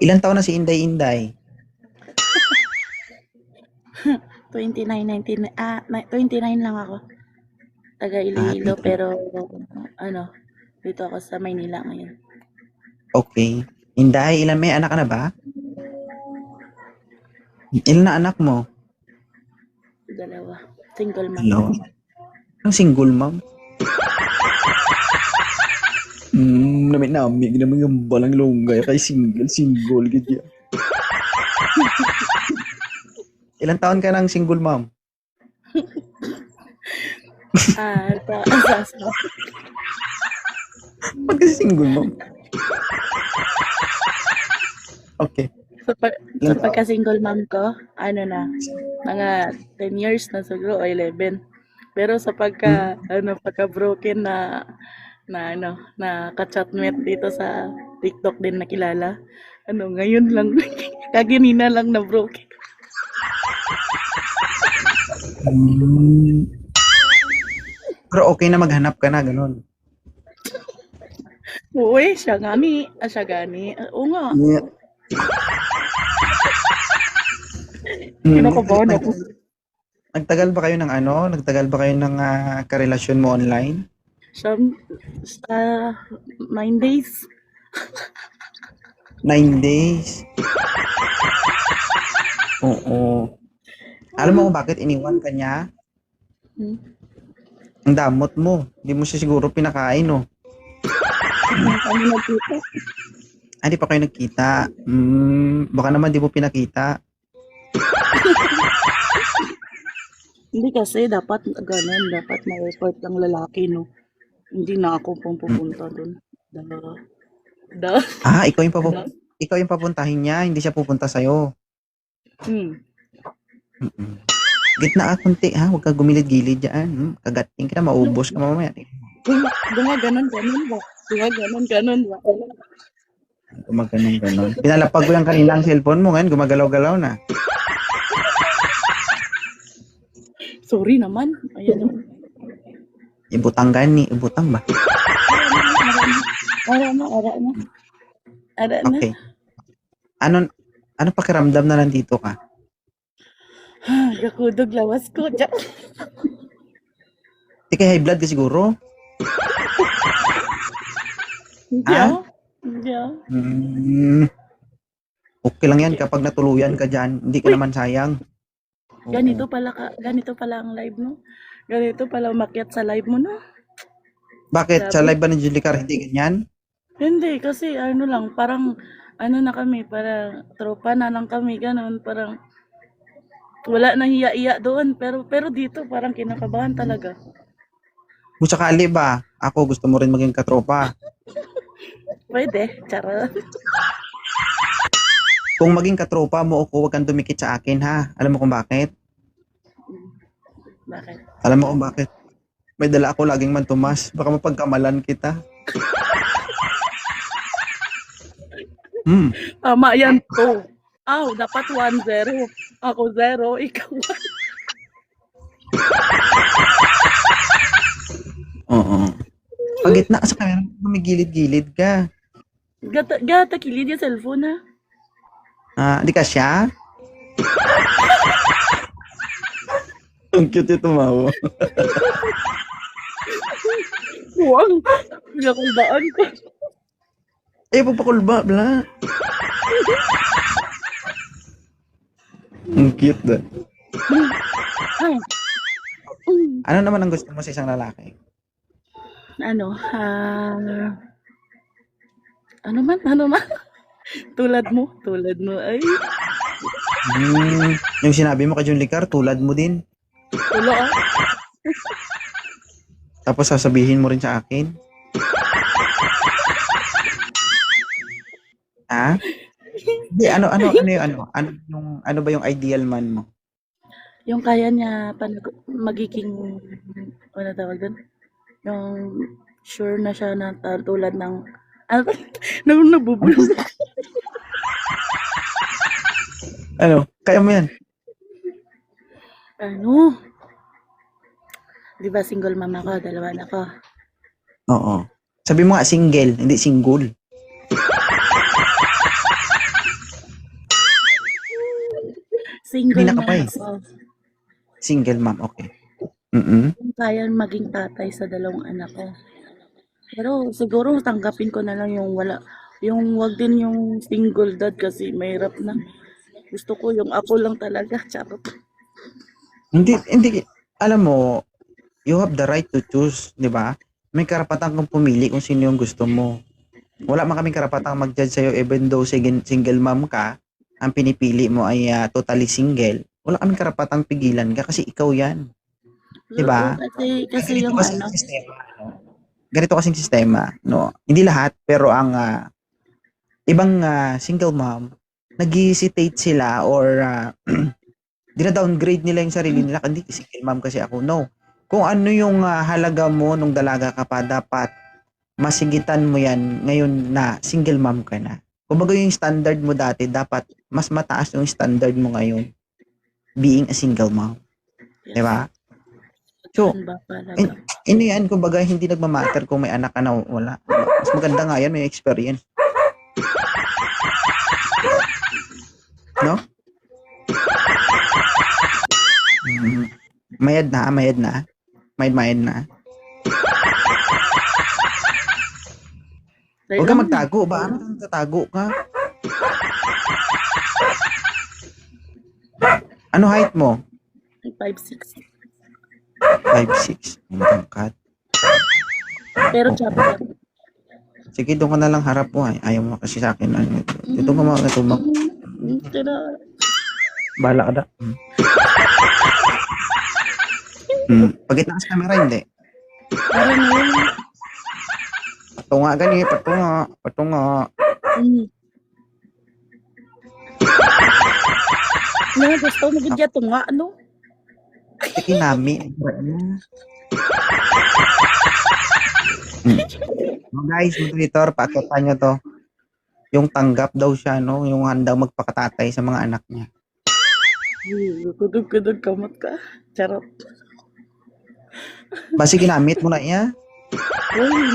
Ilan taon na si Inday Inday? 29, 19, 29 lang ako. Taga Ah, Iloilo, pero ano, dito ako sa Maynila ngayon. okay. Inday, ilan may anak ka na ba? Ilan na anak mo? Dalawa. Single mom. Dalawa. Ang single mom? Nami naman yung balang longgay kay single ganyan. Ilan taon ka ng single mom? Sa Ba't kasi single mom? Okay. sa Ilan taon? pagka-single mom ko, ano na, mga 10 years na siguro o 11. Pero sa pagka-broken na ka-chatmate dito sa TikTok din nakilala. Ngayon lang, kaginina lang na broken. Hmm. Pero okay na maghanap ka na, ganun. Uy, siya gani. Siya gani. Oo nga. Yeah. Kinakabahan ako. Nagtagal ba kayo ng Nagtagal ba kayo ng karelasyon mo online? Siya, 9 days. 9 days. Oo. Alam mo kung bakit iniwan ka niya? Hmm. Ang damot mo. Hindi mo siya siguro pinakain, no? Kami nagkita. Di pa kayo nagkita. Baka naman di mo pinakita. Hindi kasi dapat ganun, dapat ma-effort ng lalaki, no? Hindi na ako pong pupunta doon. Ikaw yung papuntahin niya, hindi siya pupunta sa'yo. Mm-mm. Gitna ka kunti, ha? Huwag ka gumilid-gilid dyan. Kagating ka na, maubos ka mamaya. Gumaganon ba? Gumaganon ba? Gumaganon. Pinalapag ko yung kanilang cellphone mo, ngayon gumagalaw-galaw na. Sorry naman. Ayan naman. Ibutang gani, ibutang ba? Ara na. Okay. Ano pakiramdam na nandito ka? Gakudog lawas ko. Di ka high blood ka siguro? Hindi. Okay lang yan kapag natuluyan ka dyan. Hindi ka naman sayang. Ganito pala ang live, no? Ganito pala umakyat sa live mo, no? Bakit? Sa live ba ng Julicar hindi ganyan? Hindi, kasi parang na kami, parang tropa na lang kami, ganun, parang wala nang hiya-iya doon, pero dito parang kinakabahan talaga. Kung sakali ba, ako gusto mo rin maging katropa. Pwede, charot. Kung maging katropa mo ako, huwag kang dumikit sa akin, ha? Alam mo kung bakit? Bakit? Alam mo kung bakit? May dala ako laging mantumas. Baka mapagkamalan kita. Tama yan to. Dapat 1-0. Ako 0, ikaw 1. Oo. Pag gitna ka sa camera, gumigilid-gilid ka. Gata kilid yung cellphone, ha? Di ka siya? Ang cute ito, tumawa. Huwag. Pinakuldaan ko. Pagpakulba, bla. Ang cute da. Ano naman ang gusto mo sa isang lalaki? Ano man. Tulad mo, ay. Yung sinabi mo kay John Licar, tulad mo din. Tulo, Tapos sasabihin mo rin sa akin. Ha? Hindi, ano ba yung ideal man mo? Yung kaya niya magiging, ano tawag doon? Yung sure na siya na tulad ng, nabubulong. Kaya mo yan? Di ba single mama ko, 2 na ako. Oo. Sabi mo nga single, hindi single. Single Kanina ka mom pa eh. ako. Single mom, okay. Mm. Kaya maging tatay sa dalawang anak ko. Pero siguro tanggapin ko na lang yung wala, yung wag din yung single dad kasi mahirap na. Gusto ko yung ako lang talaga, charot. Hindi, alam mo, you have the right to choose, di ba? May karapatan kang pumili kung sino yung gusto mo. Wala man kaming karapatang mag-judge sa'yo even though single mom ka, ang pinipili mo ay totally single. Wala kaming karapatang pigilan ka kasi ikaw yan. Di Oo, ba? kasi Ganito yung kasi ano, ang sistema, no? Ganito kasing sistema, no? Hindi lahat, pero ang ibang single mom, nag-hesitate sila or dina-downgrade nila yung sarili nila, hindi single mom kasi ako. No. Kung ano yung halaga mo nung dalaga ka pa, dapat masigitan mo yan ngayon na single mom ka na. Kumbaga yung standard mo dati, dapat mas mataas yung standard mo ngayon being a single mom. yes, Diba? So, ba talaga. ano yan, kumbaga hindi nagmamatter kung may anak ka na o wala. Mas maganda nga yan, may experience. No? Mayad na. Mayad na. Huwag ka magtago ba? Ano kang tatago ka? Ano height mo? 5'6". 5'6". Matangkad. Pero chapa. Sige, doon ka na lang harap mo. Ayaw mo kasi sa akin. Dito ka mga tumang. Tira. Bahala ka na. Pagit na sa camera, hindi. Parang yun. Patunga gani, patunga. Ano, gusto mo gudya tunga, ano? Sige nami. No, guys, moderator, pakitaan nyo to. Yung tanggap daw siya, no? Yung handang magpakatatay sa mga anak niya. Kudug kamot ka. Charot. Basi ginamit mo na niya. Uy,